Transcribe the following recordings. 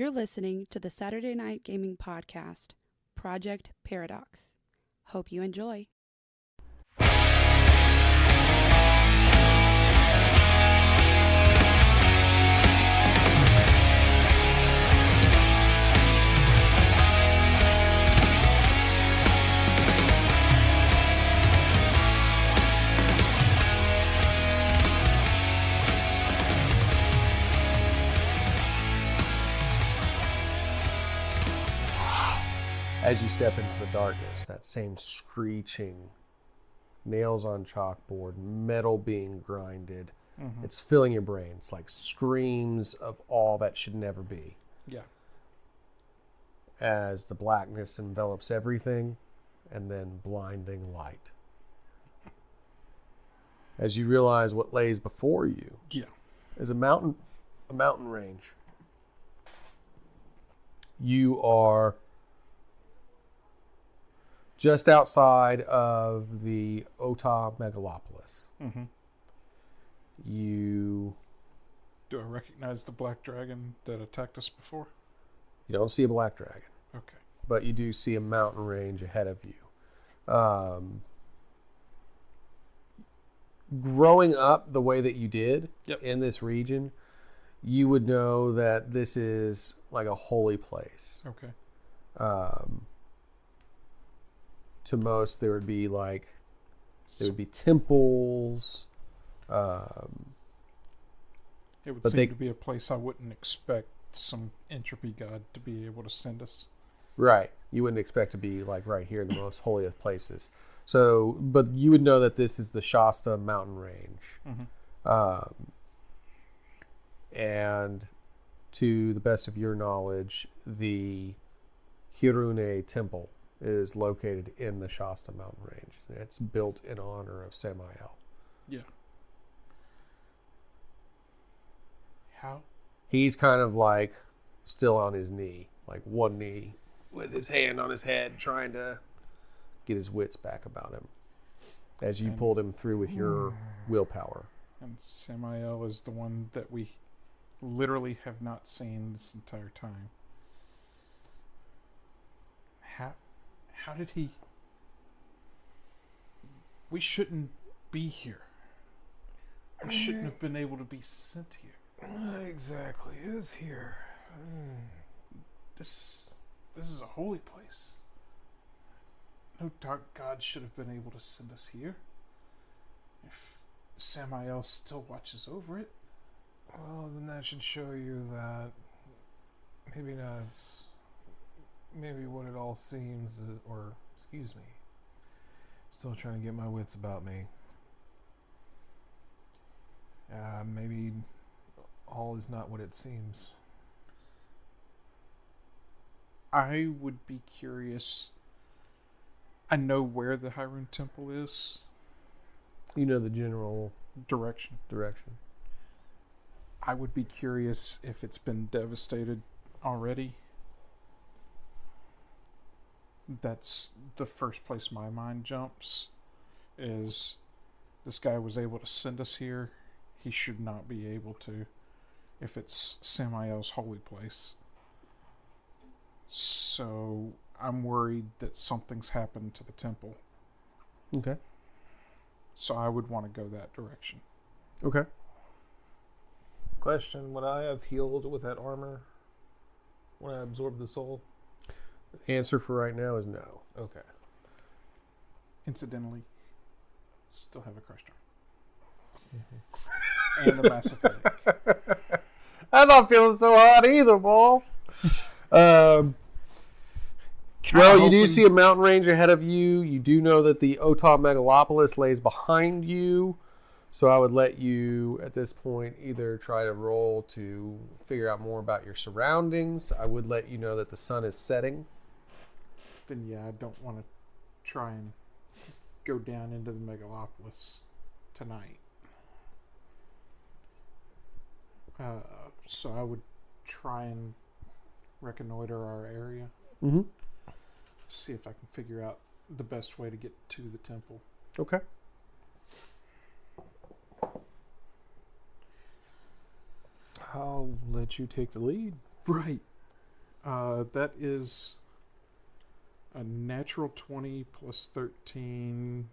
You're listening to the Saturday Night Gaming Podcast, Project Paradox. Hope you enjoy. As you step into the darkness, that same screeching, nails on chalkboard, metal being grinded, it's filling your brain. It's like screams of all that should never be. Yeah. As the blackness envelops everything, and then blinding light. As you realize what lays before you is a mountain range. You are just outside of the Ota megalopolis. You Do I recognize the black dragon that attacked us before? don't see a black dragon, Okay. but you do see a mountain range ahead of you. Growing up the way that you did in this region, you would know that this is like a holy place. Okay. To most, there would be temples. It would but seem to be a place I wouldn't expect some entropy god to be able to send us. Right. You wouldn't expect to be like right here in the most holy of places. So, but you would know that this is the Shasta mountain range. And to the best of your knowledge, the Hirune temple is located in the Shasta mountain range. It's built in honor of Samiel. Yeah. How? He's kind of like still on his knee, like one knee with his hand on his head, trying to get his wits back about him as you pulled him through with your willpower. And Samiel is the one that we literally have not seen this entire time. How did he... We shouldn't be here. We shouldn't have been able to be sent here. Exactly, is here. This is a holy place. No dark god should have been able to send us here. If Samiel still watches over it. Well, then that should show you that maybe not maybe what it all seems, or excuse me, still trying to get my wits about me. Maybe all is not what it seems. I would be curious. I know where the Hyrule Temple is. You know the general Direction. I would be curious if it's been devastated already. That's the first place my mind jumps, is this guy was able to send us here. He should not be able to if it's Samiel's holy place. So I'm worried that something's happened to the temple. Okay. So I would want to go that direction. Okay. Question, would I have healed with that armor when I absorbed the soul? The answer for right now is no. Okay. Incidentally, still have a crush drum. And a massive headache. I'm not feeling so hot either, boss. Well, you do see a mountain range ahead of you. You do know that the Ota megalopolis lays behind you. So I would let you, at this point, either try to roll to figure out more about your surroundings. I would let you know that the sun is setting. Then yeah, I don't want to try and go down into the megalopolis tonight. So I would try and reconnoiter our area. See if I can figure out the best way to get to the temple. Okay. I'll let you take the lead. Right. That is a natural 20 plus 13.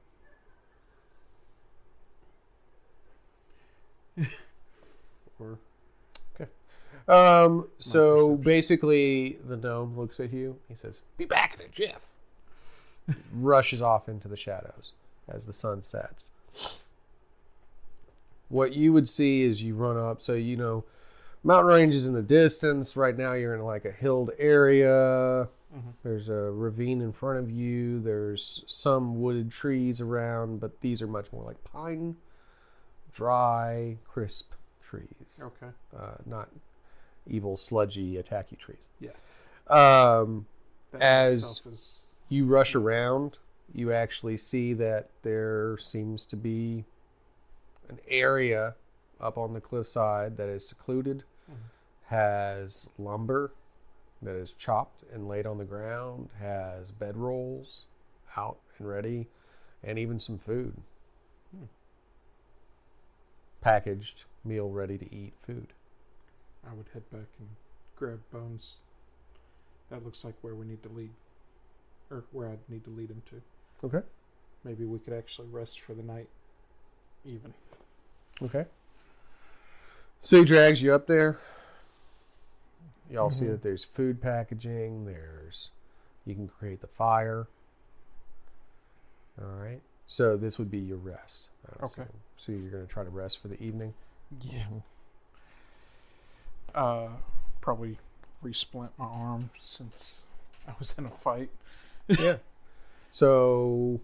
Or So perception. basically, the gnome looks at you. He says, "Be back in it, Jeff." Rushes off into the shadows as the sun sets. What you would see is you run up. So, mountain ranges in the distance. Right now, you're in like a hilled area. Mhm. There's a ravine in front of you. There's some wooded trees around, but these are much more like pine, dry, crisp trees. Okay. Not evil, sludgy, attacky trees. Yeah. That As itself is. you rush around, you actually see that there seems to be an area up on the cliffside that is secluded, has lumber that is chopped and laid on the ground, has bedrolls out and ready, and even some food. Packaged, meal ready to eat food. I would head back and grab Bones. That looks like where we need to lead. Or where I'd need to lead him to. Okay. Maybe we could actually rest for the night. Even. Okay. So he drags you up there. Y'all see that there's food packaging. You can create the fire. All right. So this would be your rest. Okay. So you're going to try to rest for the evening? Yeah. Probably resplint my arm since I was in a fight. Yeah. So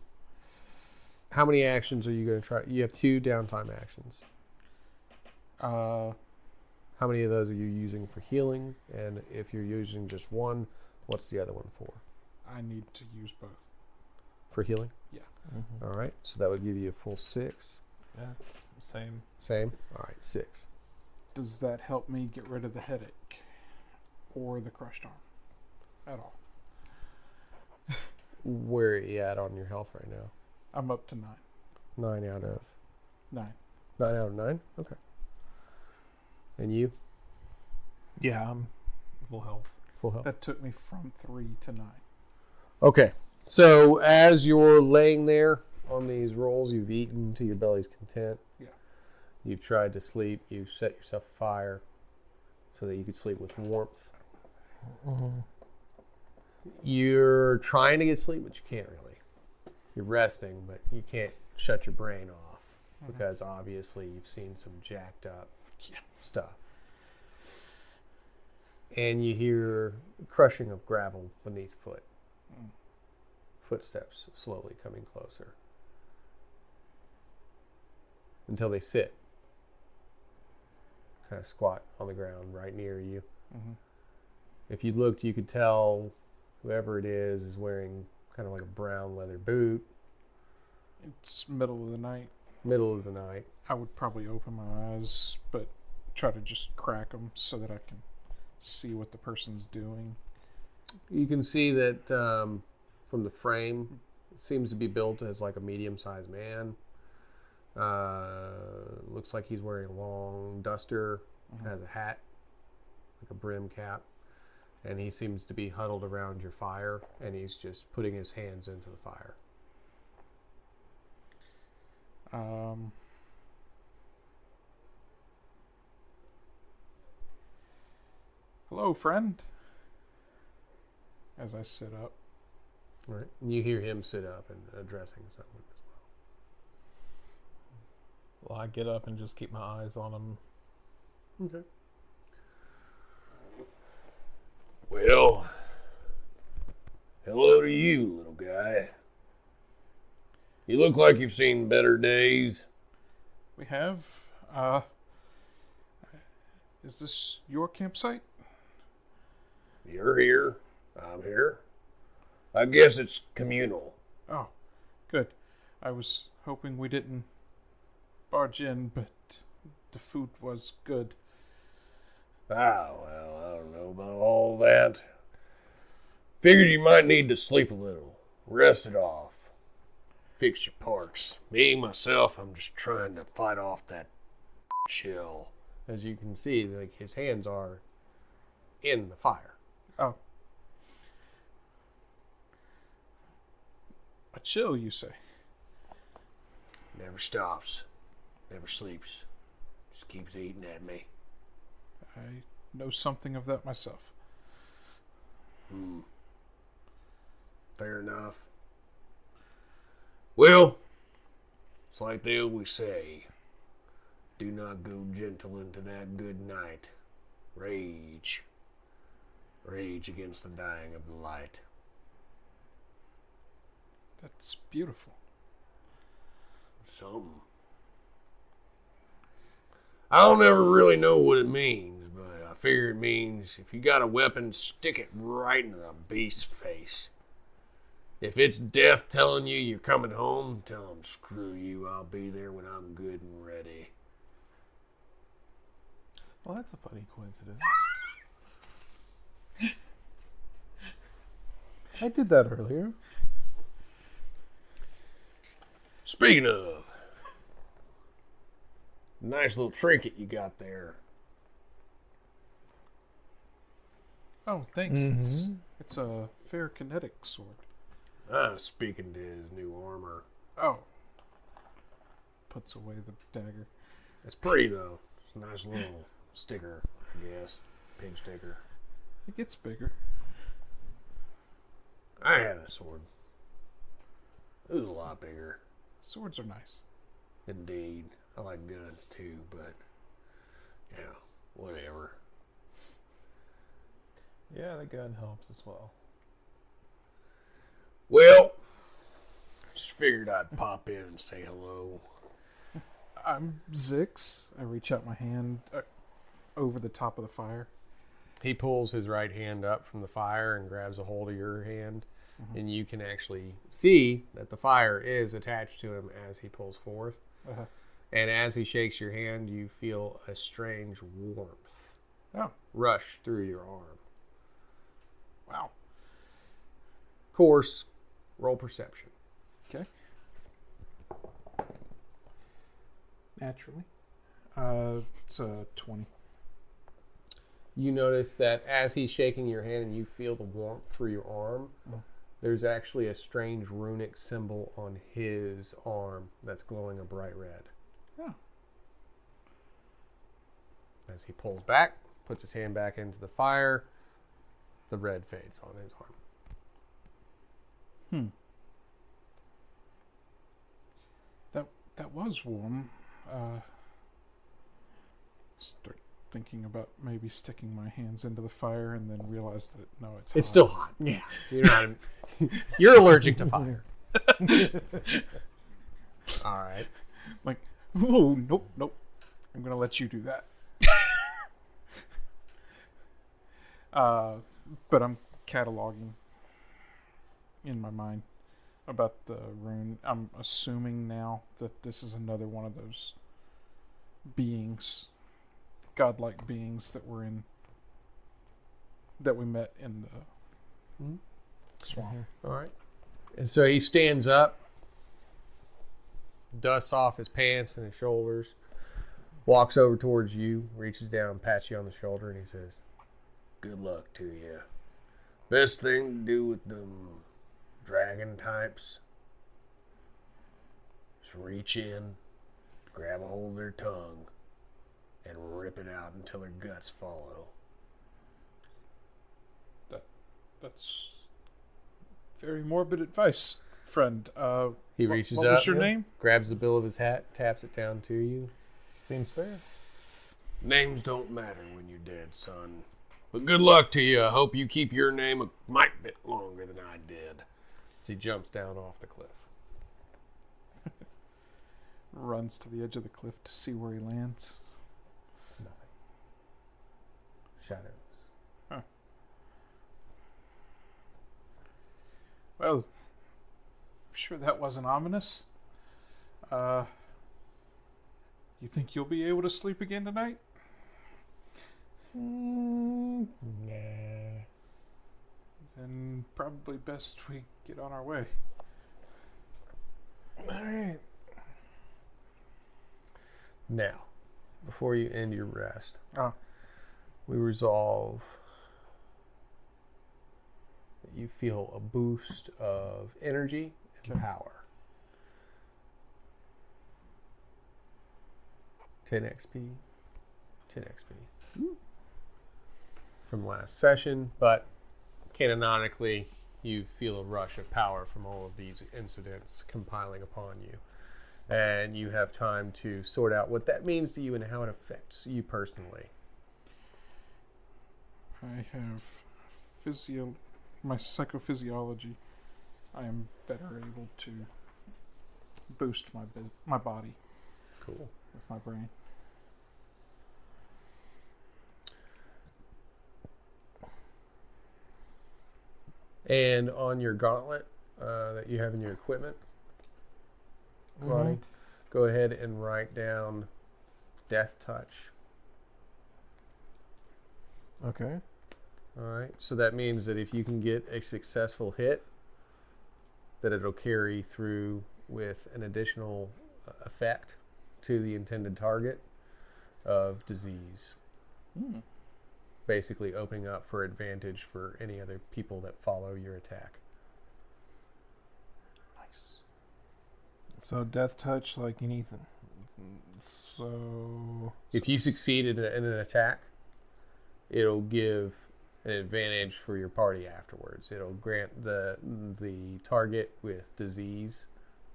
how many actions are you going to try? You have 2 downtime actions. How many of those are you using for healing? And if you're using just one, what's the other one for? I need to use both. For healing? Yeah. All right. So that would give you a full 6. Yeah, same. Same? All right, 6. Does that help me get rid of the headache? Or the crushed arm? At all? Where are you at on your health right now? I'm up to 9. 9 out of 9. 9 out of 9? Okay. And you? Yeah, I'm full health. Full health? That took me from 3 to 9. Okay. So as you're laying there on these rolls, you've eaten to your belly's content. Yeah. You've tried to sleep. You've set yourself a fire so that you could sleep with warmth. You're trying to get sleep, but you can't really. You're resting, but you can't shut your brain off because obviously you've seen some jacked up stuff. And you hear crushing of gravel beneath foot. Footsteps slowly coming closer until they sit, kind of squat on the ground right near you. If you looked, you could tell whoever it is wearing kind of like a brown leather boot. It's middle of the night. Middle of the night. I would probably open my eyes, but try to just crack them so that I can see what the person's doing. You can see that from the frame, it seems to be built as like a medium-sized man. Looks like he's wearing a long duster, has a hat, like a brim cap, and he seems to be huddled around your fire, and he's just putting his hands into the fire. Hello, friend. As I sit up. Right. And you hear him sit up and addressing someone as Well, I get up and just keep my eyes on him. well. Okay. Well, hello to you, little guy. You look like you've seen better days. We have, is this your campsite? You're here. I'm here. I guess it's communal. Oh, good. I was hoping we didn't barge in, but the food was good. Ah, well, I don't know about all that. Figured you might need to sleep a little. Rest it off. Fix your parks. Me, myself, I'm just trying to fight off that chill. As you can see, like his hands are in the fire. Oh. A chill, you say? Never stops. Never sleeps. Just keeps eating at me. I know something of that myself. Fair enough. Well, it's like they always say, do not go gentle into that good night. Rage. Rage against the dying of the light. That's beautiful. Something. I don't ever really know what it means, but I figure it means if you got a weapon, stick it right in the beast's face. If it's death telling you you're coming home, tell him, screw you, I'll be there when I'm good and ready. Well, that's a funny coincidence. I did that earlier. Speaking of, nice little trinket you got there. Oh, thanks. It's a fair kinetic sword. Speaking to his new armor. Oh. Puts away the dagger. It's pretty, though. It's a nice little sticker, I guess. Pig sticker. It gets bigger. I had a sword. It was a lot bigger. Swords are nice. Indeed. I like guns, too, but, yeah, whatever. Yeah, the gun helps as well. Well, just figured I'd pop in and say hello. I'm Zix. I reach out my hand over the top of the fire. He pulls his right hand up from the fire and grabs a hold of your hand, and you can actually see that the fire is attached to him as he pulls forth. And as he shakes your hand, you feel a strange warmth rush through your arm. Wow. Of course, roll perception. Okay. Naturally. It's a 20. You notice that as he's shaking your hand and you feel the warmth through your arm, there's actually a strange runic symbol on his arm that's glowing a bright red. Oh. As he pulls back, puts his hand back into the fire, the red fades on his arm. That was warm. Start thinking about maybe sticking my hands into the fire and then realize that it's hot. It's still hot. Yeah. You're allergic to fire. All right. Like, oh, nope. I'm going to let you do that. But I'm cataloging in my mind about the rune. I'm assuming now that this is another one of those beings, godlike beings that we met in the swamp. All right. And so he stands up, dusts off his pants and his shoulders, walks over towards you, reaches down, pats you on the shoulder, and he says, "Good luck to you. Best thing to do with them dragon types is reach in, grab a hold of their tongue, and rip it out until their guts follow." That's very morbid advice, friend. He reaches what up, was your name? grabs the bill of his hat, taps it down to you. Seems fair. Names don't matter when you're dead, son. But good luck to you. I hope you keep your name a mite bit longer than I did. So he jumps down off the cliff. Runs to the edge of the cliff to see where he lands. Nothing. Shadows. Well, I'm sure that wasn't ominous. You think you'll be able to sleep again tonight? Nah. Then probably best we get on our way. Alright. Now, before you end your rest, Oh. we resolve you feel a boost of energy and power. 10 XP. 10 XP. From last session, but canonically, you feel a rush of power from all of these incidents compiling upon you. And you have time to sort out what that means to you and how it affects you personally. I have my psychophysiology. I am better able to boost my body. Cool. With my brain. And on your gauntlet that you have in your equipment, Ronnie, go ahead and write down Death Touch. Okay. All right. So that means that if you can get a successful hit, that it'll carry through with an additional effect to the intended target of disease. Basically opening up for advantage for any other people that follow your attack. Nice. So death touch, like anything. So if you succeed in an attack, it'll give an advantage for your party afterwards. It'll grant the target with disease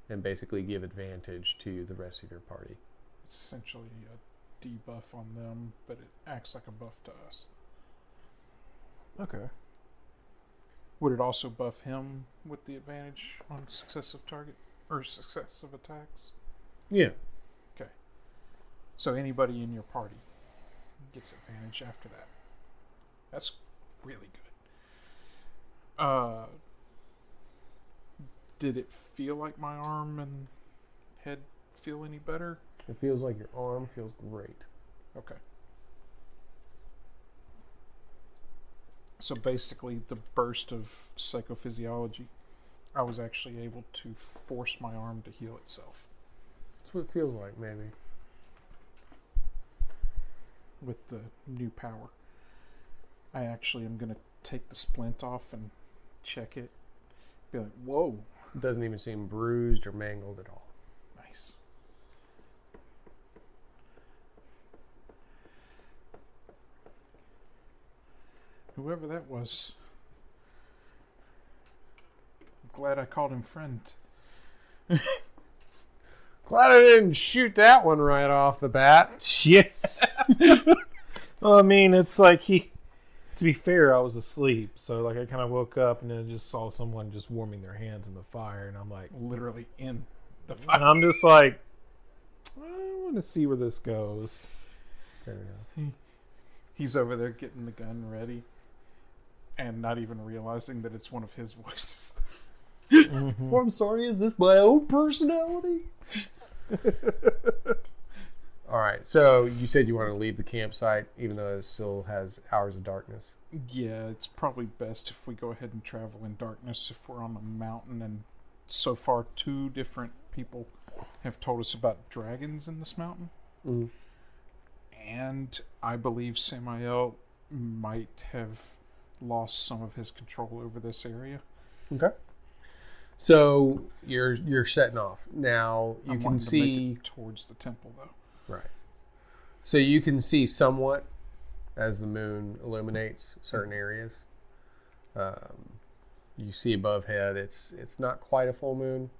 and basically give advantage to the rest of your party. It's essentially a debuff on them, but it acts like a buff to us. Okay. Would it also buff him with the advantage on successive target or successive attacks? Yeah. Okay. So anybody in your party gets advantage after that. That's really good. Did it feel like my arm and head feel any better? It feels like your arm feels great. Okay. So basically, the burst of psychophysiology, I was actually able to force my arm to heal itself. That's what it feels like, maybe. With the new power. I actually am going to take the splint off and check it. Be like, whoa. It doesn't even seem bruised or mangled at all. Nice. Whoever that was. I'm glad I called him friend. Glad I didn't shoot that one right off the bat. Yeah. Well, I mean, it's like to be fair, I was asleep. So, like, I kind of woke up and then just saw someone just warming their hands in the fire. And I'm like, Literally in the fire. and I'm just like, I want to see where this goes. Fair enough. He's over there getting the gun ready and not even realizing that it's one of his voices. Oh, I'm sorry, is this my own personality? All right, so you said you want to leave the campsite even though it still has hours of darkness. Yeah, it's probably best if we go ahead and travel in darkness if we're on a mountain. And so far, 2 different people have told us about dragons in this mountain. Mm. And I believe Samiel might have lost some of his control over this area. Okay. So you're setting off. Now you I'm can wanting see to make it towards the temple, though. right. So you can see somewhat as the moon illuminates certain areas. You see above head. It's not quite a full moon,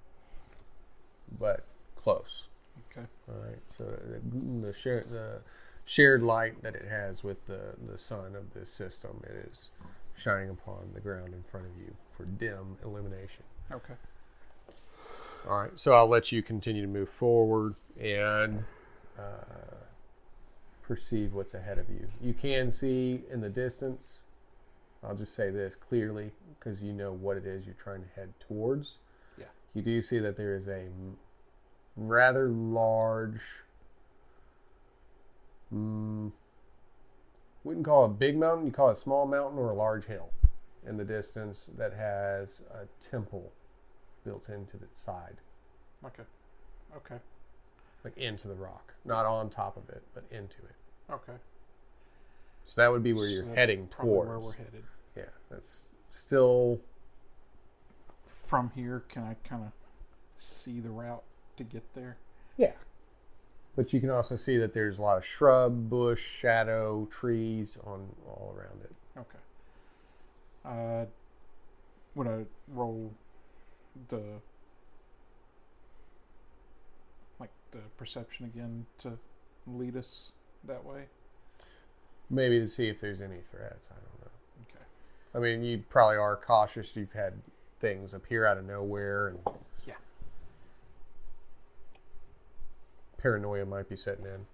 but close. Okay. All right. So the shared light that it has with the sun of this system, it is shining upon the ground in front of you for dim illumination. Okay. All right, so I'll let you continue to move forward and perceive what's ahead of you. You can see in the distance, I'll just say this clearly because you know what it is you're trying to head towards. Yeah. You do see that there is a rather large, wouldn't call it a big mountain, you call it a small mountain or a large hill in the distance that has a temple built into the side. Okay. Okay. Like into the rock. Not on top of it, but into it. Okay. So that would be where So you're that's heading probably towards. where we're headed. Yeah, that's still... From here, can I kind of see the route to get there? Yeah. But you can also see that there's a lot of shrub, bush, shadow, trees all around it. Okay. Would I roll the perception again to lead us that way? Maybe to see if there's any threats. I don't know. Okay. I mean, you probably are cautious. You've had things appear out of nowhere, and Yeah. paranoia might be setting in.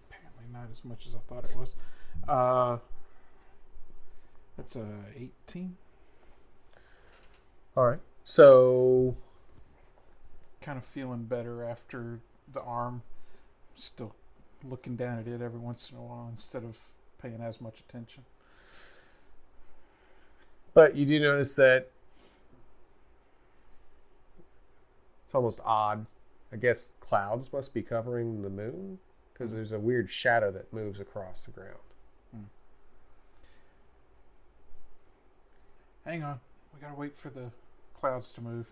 Apparently not as much as I thought it was. That's a 18. All right. So, Kind of feeling better after the arm. Still looking down at it every once in a while instead of paying as much attention. but you do notice that it's almost odd. I guess clouds must be covering the moon because there's a weird shadow that moves across the ground. Hang on. We gotta wait for the clouds to move.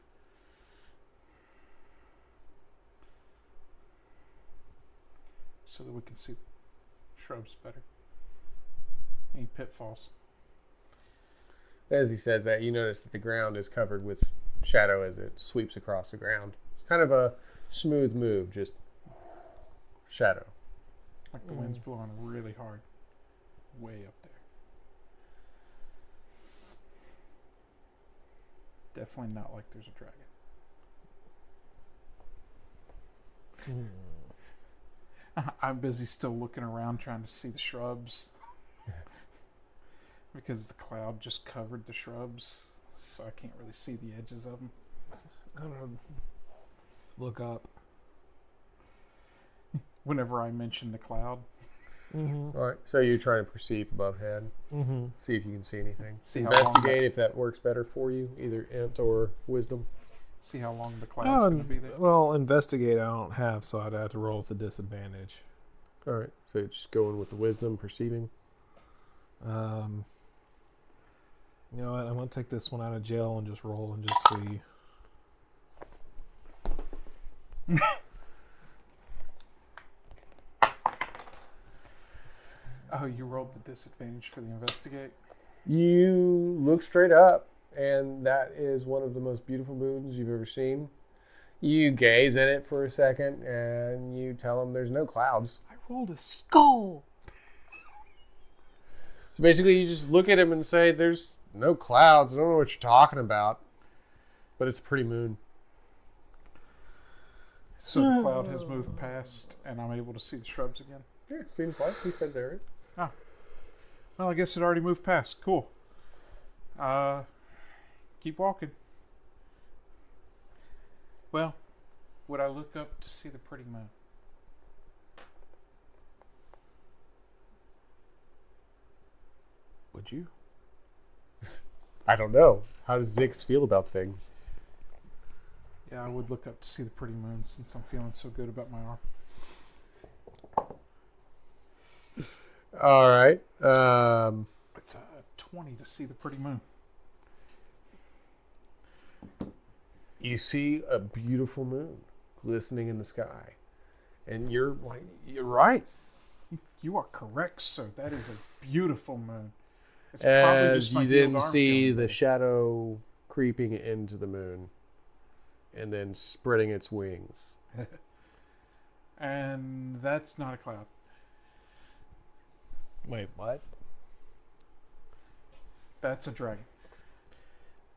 So that we can see the shrubs better. Any pitfalls? As he says that, you notice that the ground is covered with shadow as it sweeps across the ground. It's kind of a smooth move, just shadow. Like the wind's blowing really hard. Way up there. Definitely not like there's a dragon. I'm busy still looking around trying to see the shrubs. Because the cloud just covered the shrubs. So I can't really see the edges of them. I don't know. Look up. Whenever I mention the cloud. All right, so you're trying to perceive above head. See if you can see anything. See how long Investigate if that works better for you, either int or wisdom. See how long the cloud's going to be there. Well, investigate I don't have, so I'd have to roll with a disadvantage. All right, so you're just going with the wisdom, perceiving. You know what? I'm going to take this one out of jail and just roll and just see. Oh, you rolled the disadvantage for the investigate? You look straight up, and that is one of the most beautiful moons you've ever seen. You gaze at it for a second, and you tell him there's no clouds. I rolled a skull. So basically, you just look at him and say, there's no clouds. I don't know what you're talking about, but it's a pretty moon. So the cloud has moved past, and I'm able to see the shrubs again? Yeah, seems like he said there. Oh. Well, I guess it already moved past. Cool. Keep walking. Well, would I look up to see the pretty moon? Would you? I don't know. How does Zix feel about things? Yeah, I would look up to see the pretty moon since I'm feeling so good about my arm. All right. It's a 20 to see the pretty moon. You see a beautiful moon glistening in the sky. And you're like, you're right. You are correct, sir. That is a beautiful moon. It's As my you healed then arm see feeling the better. shadow creeping into the moon and then spreading its wings. And that's not a cloud. Wait, what? That's a dragon.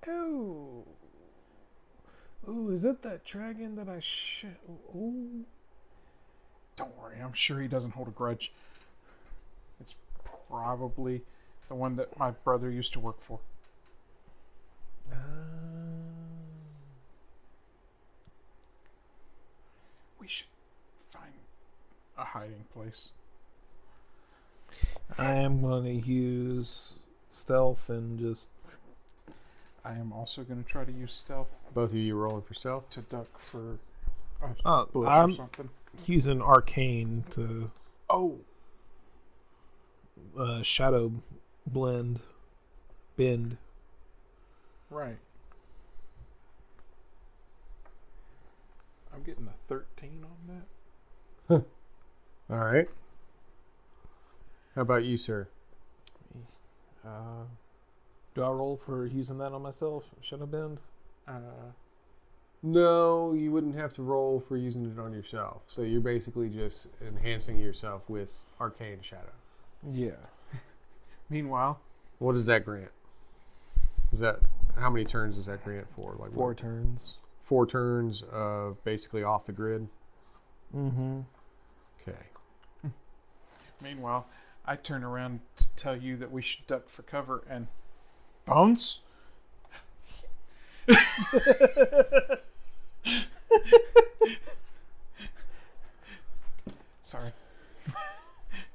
Oh. Oh, is it that dragon that I Oh. Don't worry, I'm sure he doesn't hold a grudge. It's probably the one that my brother used to work for. We should find a hiding place. I am going to use stealth and just... I am also going to try to use stealth Both of you rolling for stealth? to duck for a bush or I'm something. using arcane to Oh, shadow bend. Right. I'm getting a 13 on that. All right. How about you, sir? Do I roll for using that on myself? Should I bend? No, you wouldn't have to roll for using it on yourself. So you're basically just enhancing yourself with Arcane Shadow. Yeah. Meanwhile, What does that grant? Is that how many turns does that grant for? Like 4 turns. 4 turns of basically off the grid. Mm-hmm. Okay. meanwhile, I turn around to tell you that we should duck for cover and Bones? Sorry.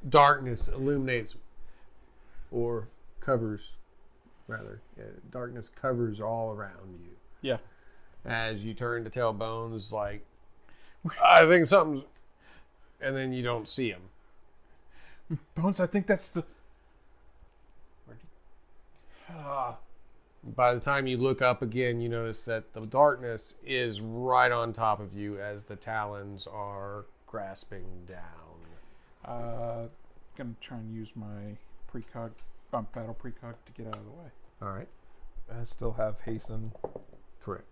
Darkness illuminates or covers, rather. Yeah, darkness covers all around you. Yeah. As you turn to tell Bones, like, I think something's... And then you don't see him. Bones, I think that's the... By the time you look up again, you notice that the darkness is right on top of you as the talons are grasping down. Gonna try and use my battle precog to get out of the way. All right. I still have hasten. Correct.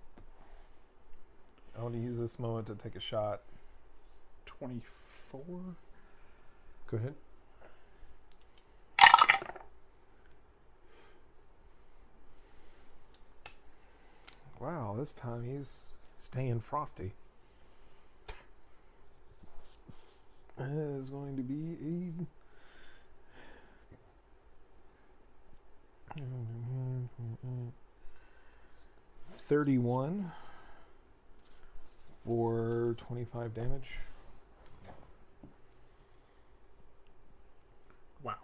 I want to use this moment to take a shot. 24. Go ahead. Wow, this time he's staying frosty. It is going to be a 31 for 25 damage. Wow.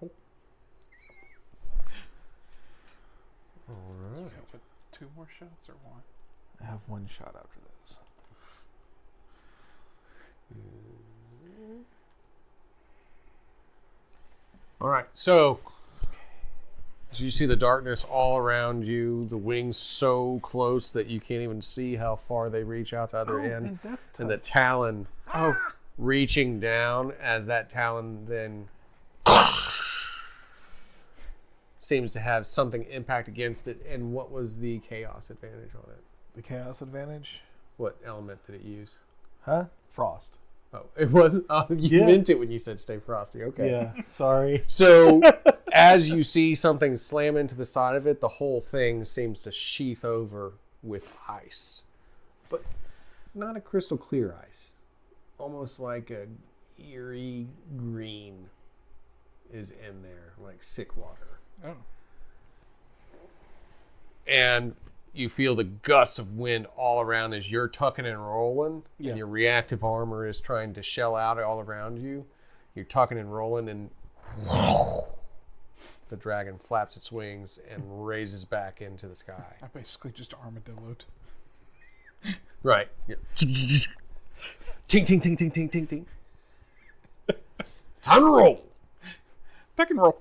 All right. So 2 more shots or 1? I have 1 shot after this. All right. So, as you see the darkness all around you, the wings so close that you can't even see how far they reach out to the other end. And that's And the talon reaching down as that talon then seems to have something impact against it. And what was the chaos advantage on it? the chaos advantage. What element did it use? Huh? Frost. Oh, it was. You Yeah. meant it when you said stay frosty. Okay. Yeah, sorry. So, as you see something slam into the side of it, the whole thing seems to sheath over with ice. But not a crystal clear ice. Almost like a eerie green is in there, like sick water. Oh. And you feel the gusts of wind all around as you're tucking and rolling, Yeah. and your reactive armor is trying to shell out all around you. You're tucking and rolling, and the dragon flaps its wings and raises back into the sky. I basically just armadilloed. Right. Yeah. Ting, ting, ting, ting, ting, ting, ting. Time to roll. Duck and roll.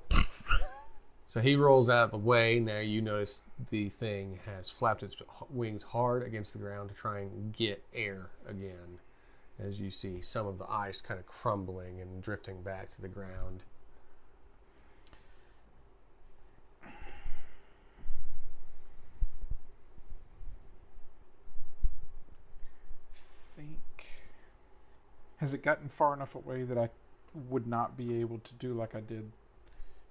So he rolls out of the way. Now you notice the thing has flapped its wings hard against the ground to try and get air again. As you see some of the ice kind of crumbling and drifting back to the ground. Has it gotten far enough away that I would not be able to do like I did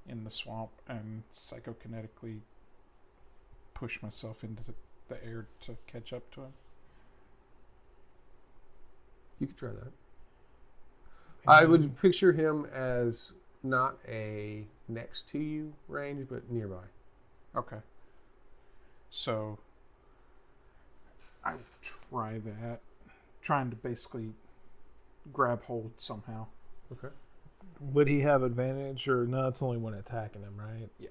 in the swamp and psychokinetically push myself into the air to catch up to him? You could try that. I would picture him as not a next to you range, but nearby. Okay. So I would try that. Trying to basically grab hold somehow. Okay. Would he have advantage, or no? It's only when attacking him, right? Yeah.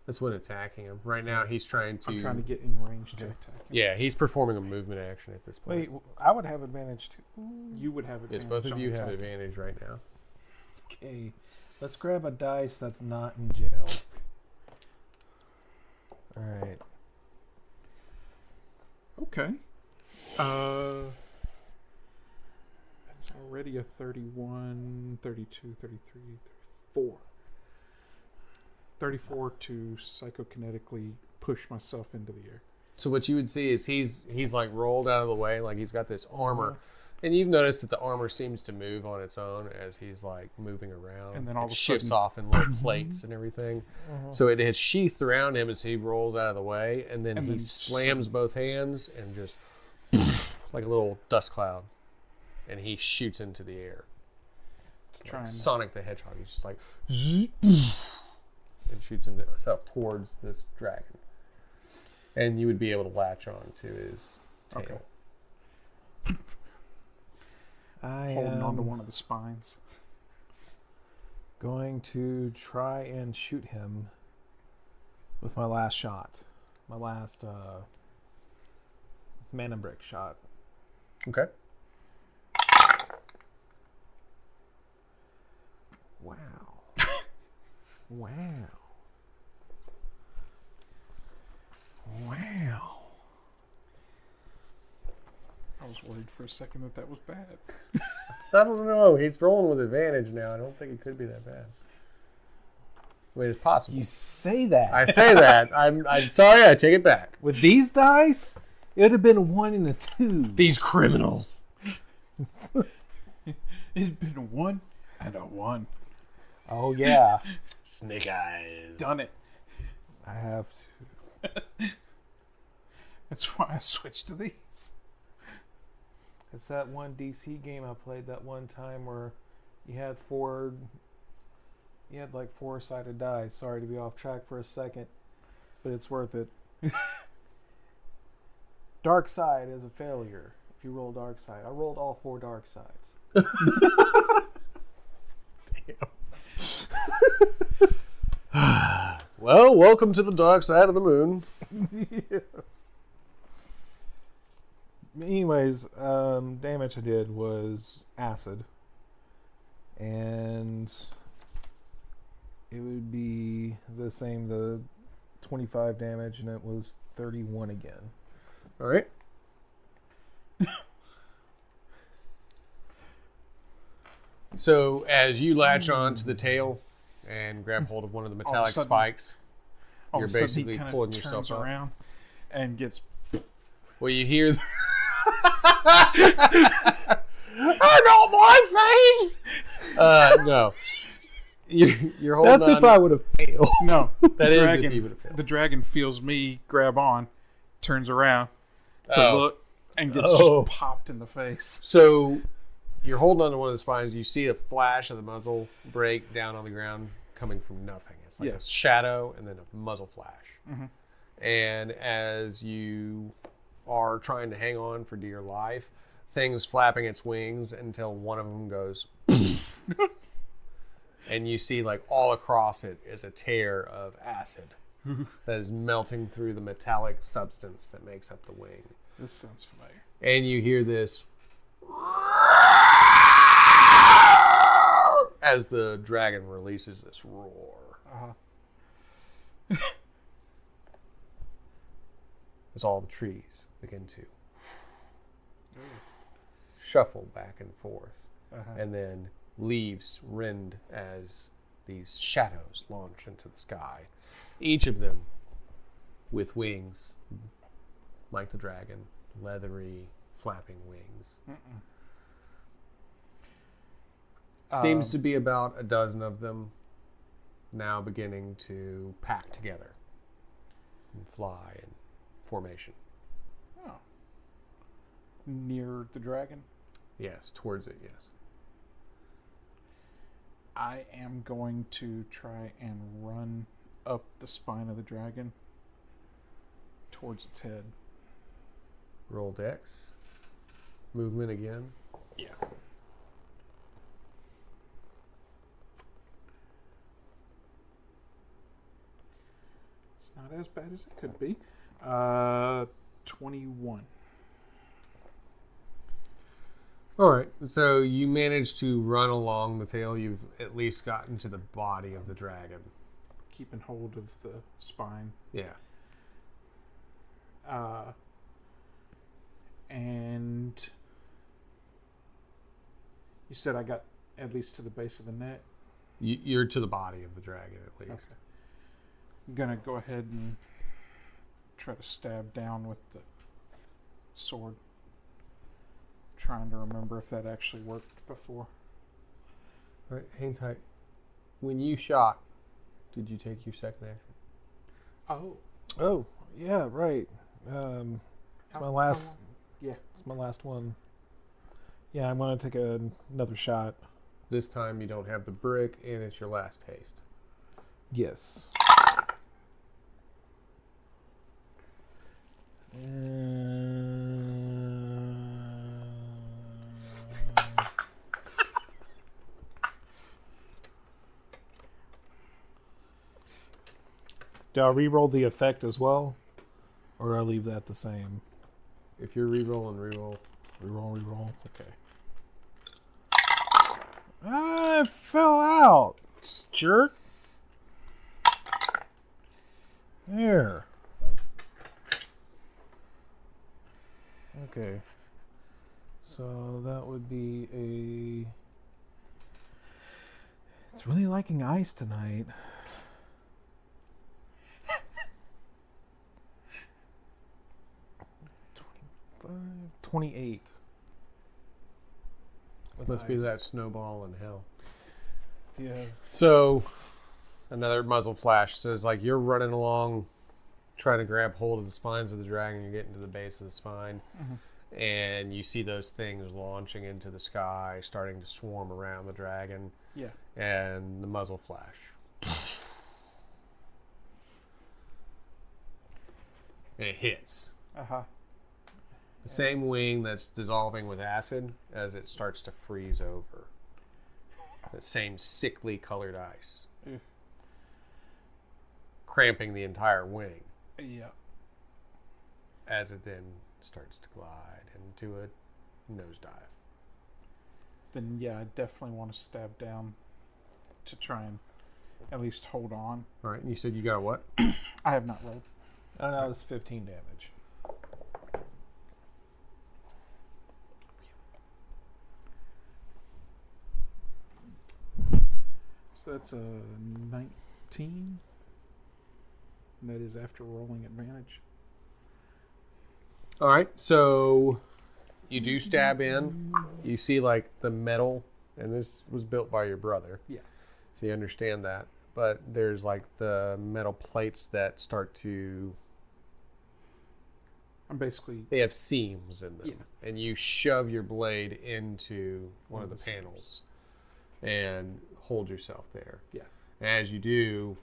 That's when attacking him. Right now, he's trying to... I'm trying to get in range to attack him. Yeah, he's performing a movement action at this point. Wait, I would have advantage too. You would have Yes, advantage. both of on you have attacking. advantage right now. Okay, let's grab a dice that's not in jail. All right. Okay. That's already a 31, 32, 33, 34. 34 to psychokinetically push myself into the air. So what you would see is he's like rolled out of the way, like he's got this armor. And you've noticed that the armor seems to move on its own as he's like moving around. And then all of a shifts sudden, off in little plates and everything. So it has sheathed around him as he rolls out of the way, and then he slams both hands and just like a little dust cloud, and he shoots into the air. Like Sonic the Hedgehog. He's just like and shoots himself towards this dragon. And you would be able to latch on to his tail. Okay. I Holding am onto one of the spines. going to try and shoot him with my last shot. My last mana brick shot. Okay. Wow. Wow. Wow. I was worried for a second that was bad. I don't know. He's rolling with advantage now. I don't think it could be that bad. I mean, it's possible. You say that. I say that. I'm sorry. I take it back. With these dice, it would have been a 1 and a 2. These criminals. It'd been a 1 and a 1. Oh, yeah. Snake eyes. Done it. I have to. That's why I switched to these. It's that one DC game I played that one time where you had like 4-sided dice. Sorry to be off track for a second, but it's worth it. Dark side is a failure if you roll dark side. I rolled all 4 dark sides. Well, welcome to the dark side of the moon. Yes. Anyways, damage I did was acid. And it would be the same, the 25 damage, and it was 31 again. All right. So as you latch on to the tail and grab hold of one of the metallic spikes, you're basically pulling yourself up. Around and gets. Well, you hear. I know my face. No. You're holding That's on. if I would have failed. No, That is if you would have failed. The dragon feels me grab on, turns around to Oh. look, and gets Oh. just popped in the face. So you're holding onto one of the spines. You see a flash of the muzzle break down on the ground coming from nothing. It's like a shadow and then a muzzle flash. Mm-hmm. And as you are trying to hang on for dear life, things flapping its wings until one of them goes and you see like all across it is a tear of acid that is melting through the metallic substance that makes up the wing. This sounds familiar. And you hear this as the dragon releases this roar. As all the trees begin to shuffle back and forth, and then leaves rend as these shadows launch into the sky, each of them with wings like the dragon, leathery, flapping wings. Seems to be about a dozen of them now beginning to pack together and fly in formation. Oh. Near the dragon? Yes, towards it, yes. I am going to try and run up the spine of the dragon towards its head. Roll dex. Movement again. Yeah. It's not as bad as it could be. 21. All right, so you managed to run along the tail. You've at least gotten to the body of the dragon. Keeping hold of the spine. Yeah. And you said I got at least to the base of the neck? You're to the body of the dragon, at least. Okay. I'm going to go ahead and try to stab down with the sword. Trying to remember if that actually worked before. All right, hang tight. When you shot, did you take your second action? Oh, yeah, right. It's my last. Yeah. It's my last one. Yeah, I'm gonna take another shot. This time you don't have the brick, and it's your last taste. Yes. Do I re-roll the effect as well? Or do I leave that the same? If you're re-rolling, re-roll. Re-roll. Okay. I fell out, jerk. There. Okay. So that would be a... It's really liking ice tonight. 28. Must be that snowball in hell. Yeah. So, another muzzle flash says, like, you're running along, trying to grab hold of the spines of the dragon. You're getting to the base of the spine, and you see those things launching into the sky, starting to swarm around the dragon. Yeah. And the muzzle flash. And it hits. Uh-huh. The same wing that's dissolving with acid as it starts to freeze over. The same sickly colored ice. Ew. Cramping the entire wing. Yeah. As it then starts to glide into a nosedive. Then, yeah, I definitely want to stab down to try and at least hold on. All right, and you said you got what? I have not rolled. Oh, that was 15 damage. So that's a 19. And that is after rolling advantage. All right, so you do stab in. You see, like, the metal, and this was built by your brother. Yeah. So you understand that. But there's, like, the metal plates that start to... I'm basically... They have seams in them. Yeah. And you shove your blade into one of the seams. panels and hold yourself there. Yeah. And as you do,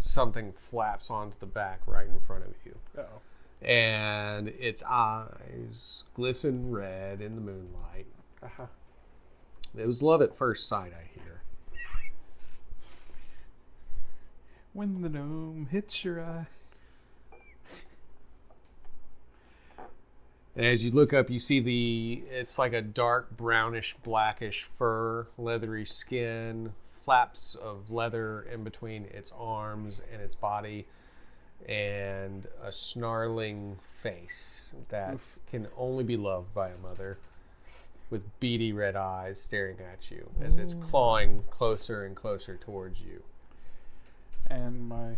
something flaps onto the back right in front of you. Uh-oh. And its eyes glisten red in the moonlight. Uh-huh. It was love at first sight, I hear. When the gnome hits your eye. And as you look up, you see it's like a dark brownish blackish fur, leathery skin, flaps of leather in between its arms and its body, and a snarling face that can only be loved by a mother, with beady red eyes staring at you as it's clawing closer and closer towards you. And my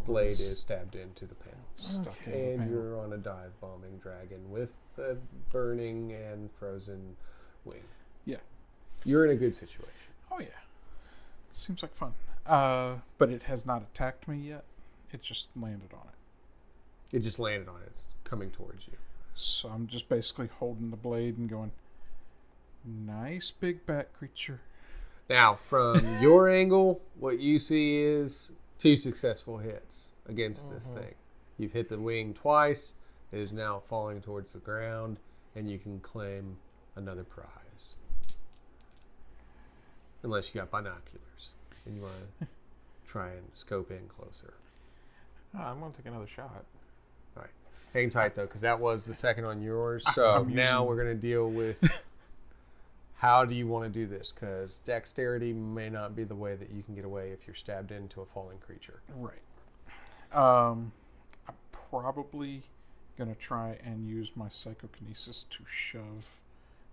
Blade is stabbed into the panel. stuck in the And panel. you're on a dive bombing dragon with a burning and frozen wing. Yeah. You're in a good situation. Oh, yeah. Seems like fun. But it has not attacked me yet. It just landed on it. It just landed on it. It's coming towards you. So I'm just basically holding the blade and going, nice big bat creature. Now, from your angle, what you see is 2 successful hits against this thing. You've hit the wing twice. It is now falling towards the ground, and you can claim another prize. Unless you got binoculars and you want to try and scope in closer. I'm going to take another shot. All right. Hang tight, though, because that was the second on yours. So now we're going to deal with how do you want to do this, because dexterity may not be the way that you can get away if you're stabbed into a falling creature. Right. I'm probably going to try and use my psychokinesis to shove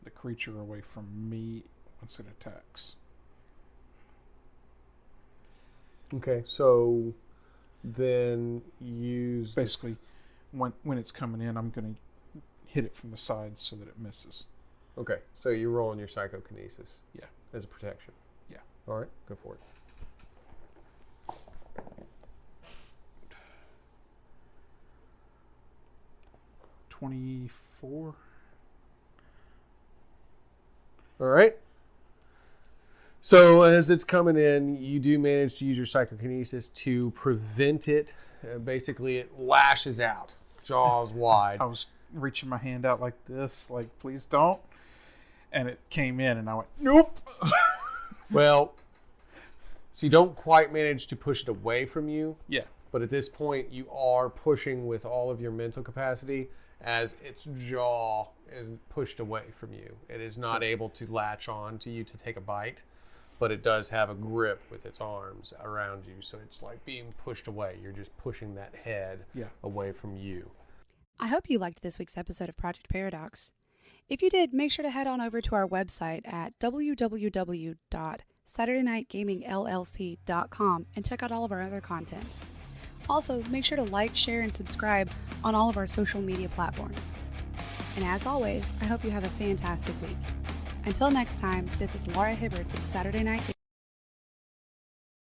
the creature away from me once it attacks. Okay, so then use... Basically, when it's coming in, I'm going to hit it from the sides so that it misses. Okay, so you're rolling your psychokinesis. Yeah. As a protection. Yeah. All right, go for it. 24. All right. So as it's coming in, you do manage to use your psychokinesis to prevent it. Basically, it lashes out, jaws wide. I was reaching my hand out like this, like, please don't. And it came in, and I went, nope. Well, so you don't quite manage to push it away from you. Yeah. But at this point, you are pushing with all of your mental capacity as its jaw is pushed away from you. It is not able to latch on to you to take a bite, but it does have a grip with its arms around you. So it's like being pushed away. You're just pushing that head away from you. I hope you liked this week's episode of Project Paradox. If you did, make sure to head on over to our website at www.SaturdayNightGamingLLC.com and check out all of our other content. Also, make sure to like, share, and subscribe on all of our social media platforms. And as always, I hope you have a fantastic week. Until next time, this is Laura Hibbard with Saturday Night Gaming.